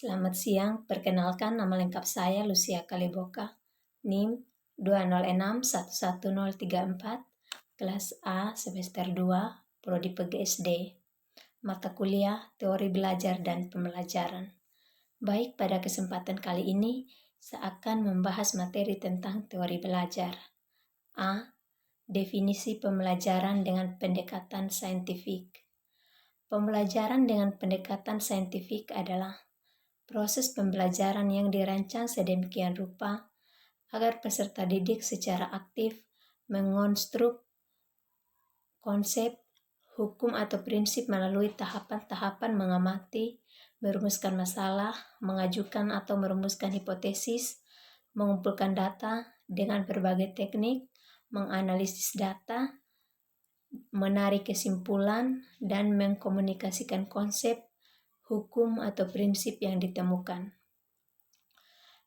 Selamat siang, perkenalkan nama lengkap saya Lucia Kaleboka, NIM 206111034, kelas A semester 2, Prodi PGSD, mata kuliah Teori Belajar dan Pembelajaran. Baik, pada kesempatan kali ini saya akan membahas materi tentang teori belajar. A. Definisi pembelajaran dengan pendekatan saintifik. Pembelajaran dengan pendekatan saintifik adalah proses pembelajaran yang dirancang sedemikian rupa agar peserta didik secara aktif mengonstruk konsep, hukum atau prinsip melalui tahapan-tahapan mengamati, merumuskan masalah, mengajukan atau merumuskan hipotesis, mengumpulkan data dengan berbagai teknik, menganalisis data, menarik kesimpulan, dan mengkomunikasikan konsep, hukum atau prinsip yang ditemukan.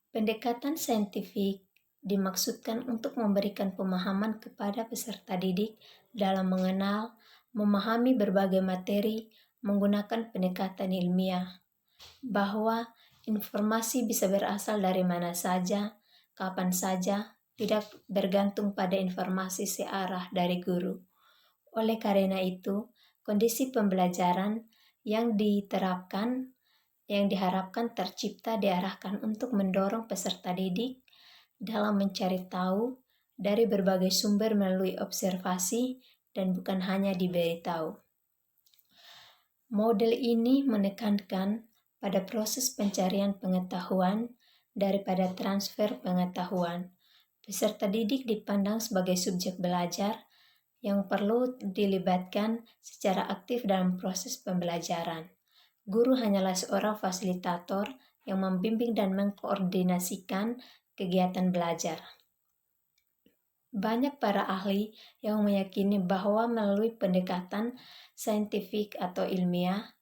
Pendekatan saintifik dimaksudkan untuk memberikan pemahaman kepada peserta didik dalam mengenal, memahami berbagai materi menggunakan pendekatan ilmiah, bahwa informasi bisa berasal dari mana saja, kapan saja, tidak bergantung pada informasi searah dari guru. Oleh karena itu, kondisi pembelajaran yang diharapkan tercipta diarahkan untuk mendorong peserta didik dalam mencari tahu dari berbagai sumber melalui observasi dan bukan hanya diberi tahu. Model ini menekankan pada proses pencarian pengetahuan daripada transfer pengetahuan. Peserta didik dipandang sebagai subjek belajar yang perlu dilibatkan secara aktif dalam proses pembelajaran. Guru hanyalah seorang fasilitator yang membimbing dan mengkoordinasikan kegiatan belajar. Banyak para ahli yang meyakini bahwa melalui pendekatan saintifik atau ilmiah,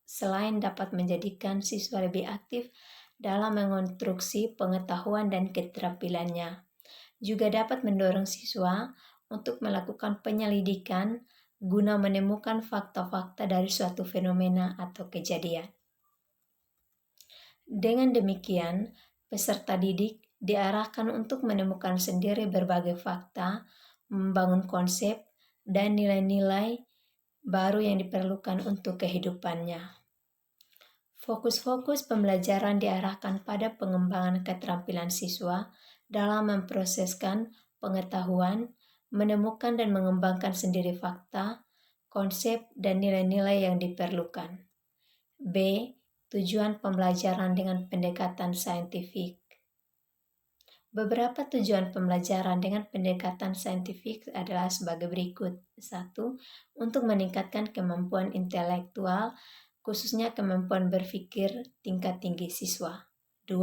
selain dapat menjadikan siswa lebih aktif dalam mengonstruksi pengetahuan dan keterampilannya, juga dapat mendorong siswa untuk melakukan penyelidikan guna menemukan fakta-fakta dari suatu fenomena atau kejadian. Dengan demikian, peserta didik diarahkan untuk menemukan sendiri berbagai fakta, membangun konsep, dan nilai-nilai baru yang diperlukan untuk kehidupannya. Fokus-fokus pembelajaran diarahkan pada pengembangan keterampilan siswa dalam memproseskan pengetahuan, menemukan dan mengembangkan sendiri fakta, konsep, dan nilai-nilai yang diperlukan. B. Tujuan pembelajaran dengan pendekatan saintifik. Beberapa tujuan pembelajaran dengan pendekatan saintifik adalah sebagai berikut. 1. Untuk meningkatkan kemampuan intelektual, khususnya kemampuan berpikir tingkat tinggi siswa. 2.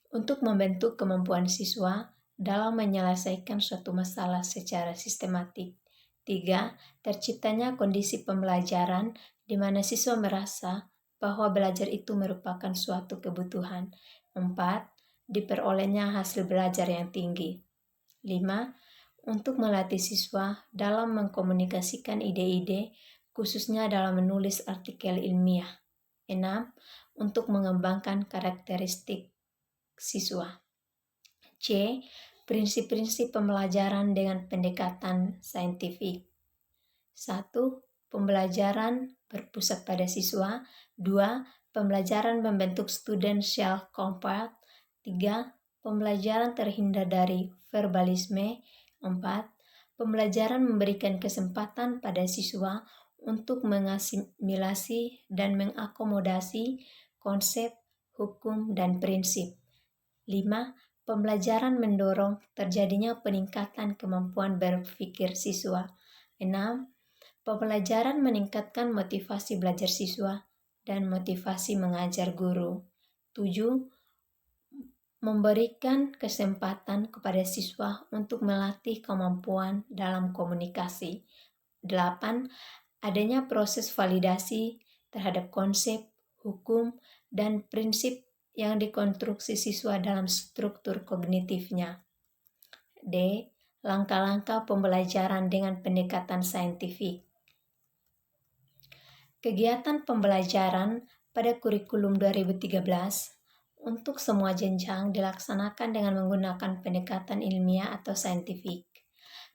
Untuk membentuk kemampuan siswa dalam menyelesaikan suatu masalah secara sistematik. 3. Terciptanya kondisi pembelajaran di mana siswa merasa bahwa belajar itu merupakan suatu kebutuhan. 4. Diperolehnya hasil belajar yang tinggi. 5. Untuk melatih siswa dalam mengkomunikasikan ide-ide, khususnya dalam menulis artikel ilmiah. 6. Untuk mengembangkan karakteristik siswa. C. Prinsip-prinsip pembelajaran dengan pendekatan saintifik. 1. Pembelajaran berpusat pada siswa. 2. Pembelajaran membentuk student self-compared. 3. Pembelajaran terhindar dari verbalisme. 4. Pembelajaran memberikan kesempatan pada siswa untuk mengasimilasi dan mengakomodasi konsep, hukum, dan prinsip. 5. Pembelajaran mendorong terjadinya peningkatan kemampuan berpikir siswa. 6. Pembelajaran meningkatkan motivasi belajar siswa dan motivasi mengajar guru. 7. Memberikan kesempatan kepada siswa untuk melatih kemampuan dalam komunikasi. 8. Adanya proses validasi terhadap konsep, hukum, dan prinsip yang dikonstruksi siswa dalam struktur kognitifnya. D. Langkah-langkah pembelajaran dengan pendekatan saintifik. Kegiatan pembelajaran Pada kurikulum 2013, untuk semua jenjang dilaksanakan dengan menggunakan pendekatan ilmiah atau saintifik.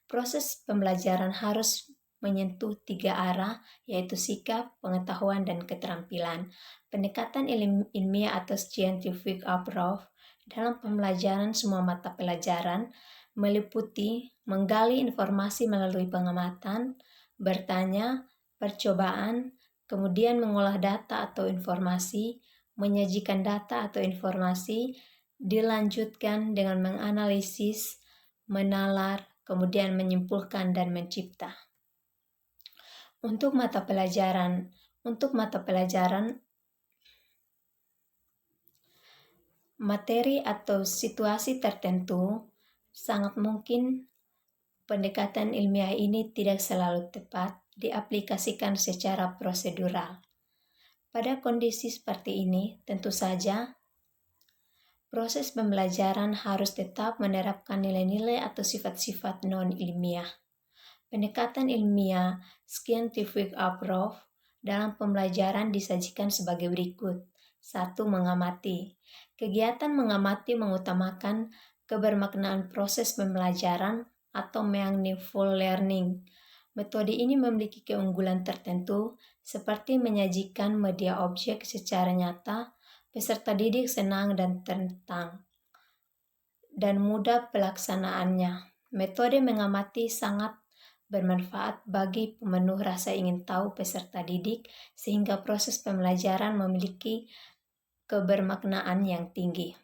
Proses pembelajaran harus menyentuh 3 arah, yaitu sikap, pengetahuan, dan keterampilan. Pendekatan ilmiah atau scientific approach dalam pembelajaran semua mata pelajaran meliputi menggali informasi melalui pengamatan, bertanya, percobaan, kemudian mengolah data atau informasi, menyajikan data atau informasi, dilanjutkan dengan menganalisis, menalar, kemudian menyimpulkan dan mencipta. Untuk mata pelajaran materi atau situasi tertentu, sangat mungkin pendekatan ilmiah ini tidak selalu tepat diaplikasikan secara prosedural. Pada kondisi seperti ini, tentu saja proses pembelajaran harus tetap menerapkan nilai-nilai atau sifat-sifat non-ilmiah. Pendekatan ilmiah scientific approach dalam pembelajaran disajikan sebagai berikut. 1. Mengamati. Kegiatan mengamati mengutamakan kebermaknaan proses pembelajaran atau meaningful learning. Metode ini memiliki keunggulan tertentu seperti menyajikan media objek secara nyata, peserta didik senang dan tentang, dan mudah pelaksanaannya. Metode mengamati sangat bermanfaat bagi pemenuh rasa ingin tahu peserta didik sehingga proses pembelajaran memiliki kebermaknaan yang tinggi.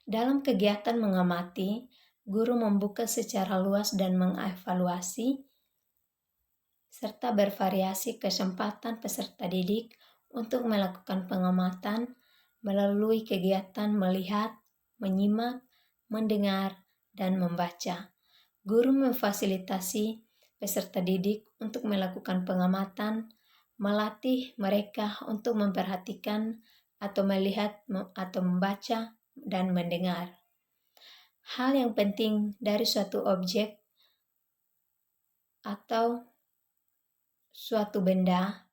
Dalam kegiatan mengamati, guru membuka secara luas dan mengevaluasi serta bervariasi kesempatan peserta didik untuk melakukan pengamatan melalui kegiatan melihat, menyimak, mendengar, dan membaca. Guru memfasilitasi peserta didik untuk melakukan pengamatan, melatih mereka untuk memperhatikan atau melihat atau membaca dan mendengar. Hal yang penting dari suatu objek atau suatu benda,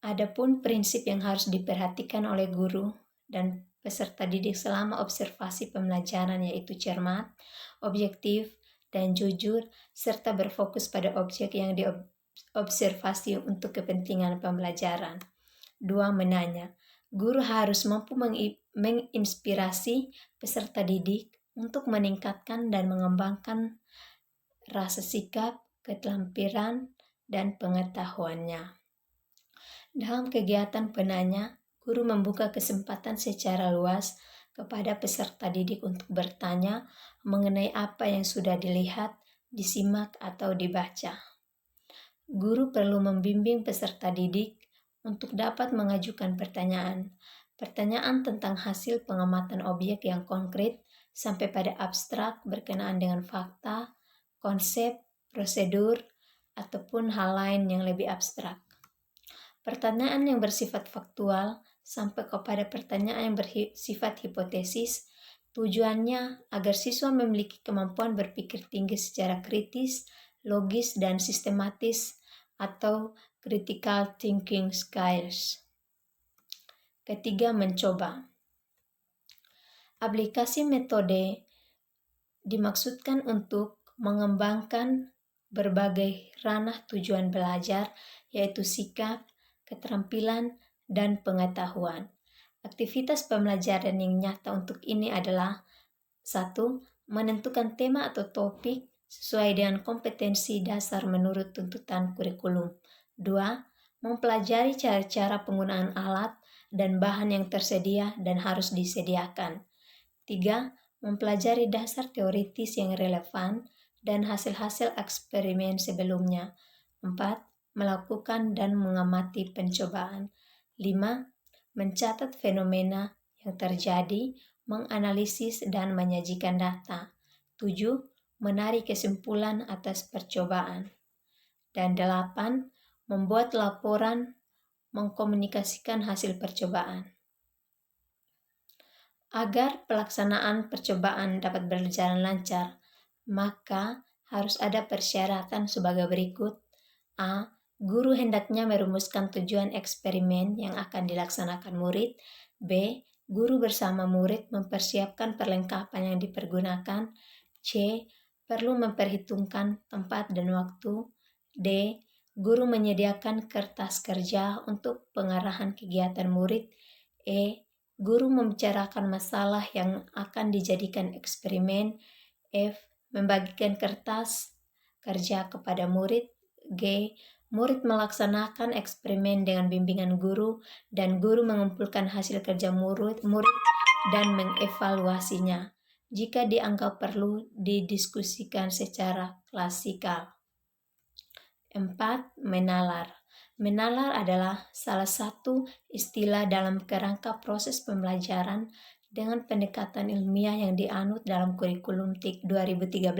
adapun prinsip yang harus diperhatikan oleh guru dan peserta didik selama observasi pembelajaran yaitu cermat, objektif, dan jujur, serta berfokus pada objek yang diobservasi untuk kepentingan pembelajaran. 2. Menanya. Guru harus mampu menginspirasi peserta didik untuk meningkatkan dan mengembangkan rasa sikap, keterampilan, dan pengetahuannya. Dalam kegiatan penanya, guru membuka kesempatan secara luas kepada peserta didik untuk bertanya mengenai apa yang sudah dilihat, disimak, atau dibaca. Guru perlu membimbing peserta didik untuk dapat mengajukan pertanyaan tentang hasil pengamatan objek yang konkret sampai pada abstrak berkenaan dengan fakta, konsep, prosedur, ataupun hal lain yang lebih abstrak. Pertanyaan yang bersifat faktual sampai kepada pertanyaan yang bersifat hipotesis, tujuannya agar siswa memiliki kemampuan berpikir tinggi secara kritis, logis, dan sistematis atau critical thinking skills. 3. Mencoba. Aplikasi metode dimaksudkan untuk mengembangkan berbagai ranah tujuan belajar, yaitu sikap, keterampilan, dan pengetahuan. Aktivitas pembelajaran yang nyata untuk ini adalah 1. Menentukan tema atau topik sesuai dengan kompetensi dasar menurut tuntutan kurikulum. 2. Mempelajari cara-cara penggunaan alat dan bahan yang tersedia dan harus disediakan. 3. Mempelajari dasar teoritis yang relevan dan hasil-hasil eksperimen sebelumnya. 4. Melakukan dan mengamati pencobaan. 5. Mencatat fenomena yang terjadi, menganalisis dan menyajikan data. 7. Menarik kesimpulan atas percobaan. Dan 8. Membuat laporan, mengkomunikasikan hasil percobaan. Agar pelaksanaan percobaan dapat berjalan lancar, maka harus ada persyaratan sebagai berikut. A. Guru hendaknya merumuskan tujuan eksperimen yang akan dilaksanakan murid. B. Guru bersama murid mempersiapkan perlengkapan yang dipergunakan. C. Perlu memperhitungkan tempat dan waktu. D. Guru menyediakan kertas kerja untuk pengarahan kegiatan murid. E. Guru membicarakan masalah yang akan dijadikan eksperimen. F. Membagikan kertas kerja kepada murid. G. Murid melaksanakan eksperimen dengan bimbingan guru dan guru mengumpulkan hasil kerja murid dan mengevaluasinya. Jika dianggap perlu didiskusikan secara klasikal. 4. Menalar. Menalar adalah salah satu istilah dalam kerangka proses pembelajaran dengan pendekatan ilmiah yang dianut dalam kurikulum TIK 2013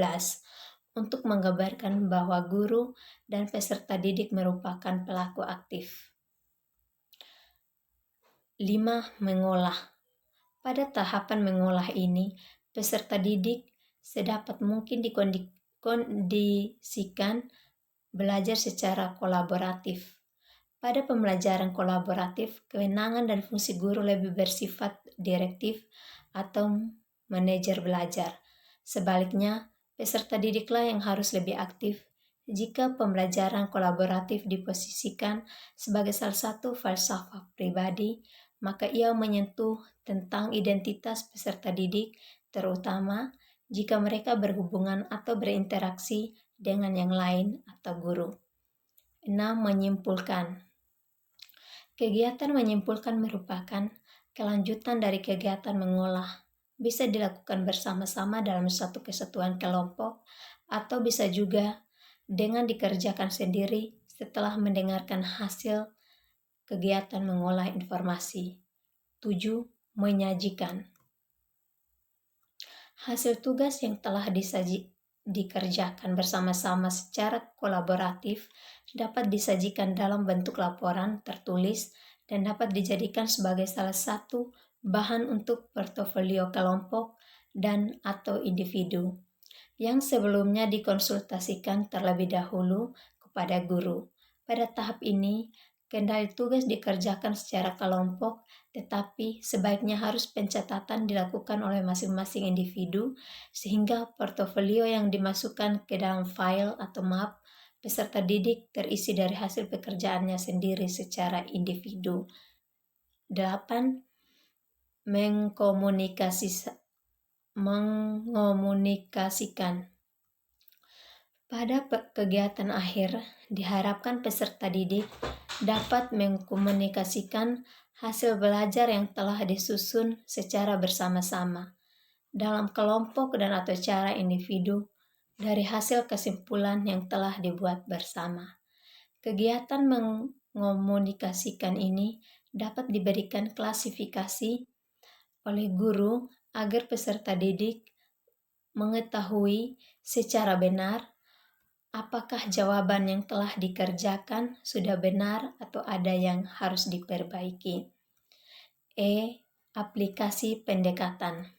untuk menggambarkan bahwa guru dan peserta didik merupakan pelaku aktif. 5. Mengolah. Pada tahapan mengolah ini, peserta didik sedapat mungkin dikondisikan belajar secara kolaboratif. Pada pembelajaran kolaboratif, kewenangan dan fungsi guru lebih bersifat direktif atau manajer belajar. Sebaliknya, peserta didiklah yang harus lebih aktif. Jika pembelajaran kolaboratif diposisikan sebagai salah satu falsafah pribadi, maka ia menyentuh tentang identitas peserta didik, terutama jika mereka berhubungan atau berinteraksi dengan yang lain atau guru. 6. Menyimpulkan. Kegiatan menyimpulkan merupakan kelanjutan dari kegiatan mengolah. Bisa dilakukan bersama-sama dalam satu kesatuan kelompok atau bisa juga dengan dikerjakan sendiri setelah mendengarkan hasil kegiatan mengolah informasi. 7. Menyajikan. Hasil tugas yang telah dikerjakan bersama-sama secara kolaboratif dapat disajikan dalam bentuk laporan tertulis dan dapat dijadikan sebagai salah satu bahan untuk portofolio kelompok dan atau individu yang sebelumnya dikonsultasikan terlebih dahulu kepada guru. Pada tahap ini, kendali tugas dikerjakan secara kelompok, tetapi sebaiknya harus pencatatan dilakukan oleh masing-masing individu sehingga portofolio yang dimasukkan ke dalam file atau map peserta didik terisi dari hasil pekerjaannya sendiri secara individu. 8. Mengomunikasikan. Pada kegiatan akhir, diharapkan peserta didik dapat mengkomunikasikan hasil belajar yang telah disusun secara bersama-sama dalam kelompok dan atau cara individu dari hasil kesimpulan yang telah dibuat bersama. Kegiatan mengomunikasikan ini dapat diberikan klasifikasi oleh guru agar peserta didik mengetahui secara benar apakah jawaban yang telah dikerjakan sudah benar atau ada yang harus diperbaiki. E. Aplikasi pendekatan.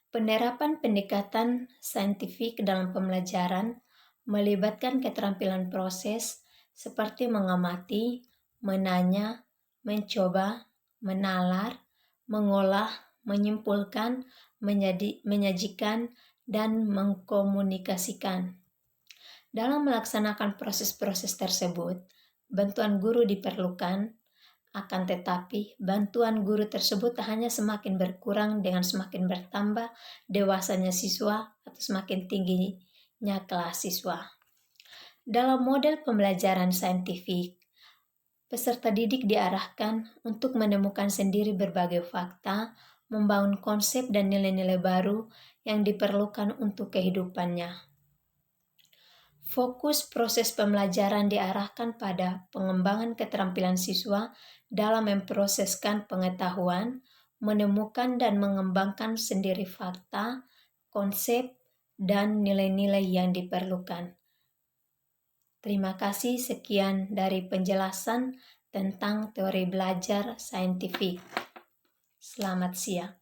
Penerapan pendekatan saintifik dalam pembelajaran melibatkan keterampilan proses seperti mengamati, menanya, mencoba, menalar, mengolah, menyimpulkan, menyajikan, dan mengkomunikasikan. Dalam melaksanakan proses-proses tersebut, bantuan guru diperlukan, akan tetapi bantuan guru tersebut hanya semakin berkurang dengan semakin bertambah dewasanya siswa atau semakin tingginya kelas siswa. Dalam model pembelajaran saintifik, peserta didik diarahkan untuk menemukan sendiri berbagai fakta, membangun konsep dan nilai-nilai baru yang diperlukan untuk kehidupannya. Fokus proses pembelajaran diarahkan pada pengembangan keterampilan siswa dalam memproseskan pengetahuan, menemukan dan mengembangkan sendiri fakta, konsep, dan nilai-nilai yang diperlukan. Terima kasih, sekian dari penjelasan tentang teori belajar saintifik. Selamat siang.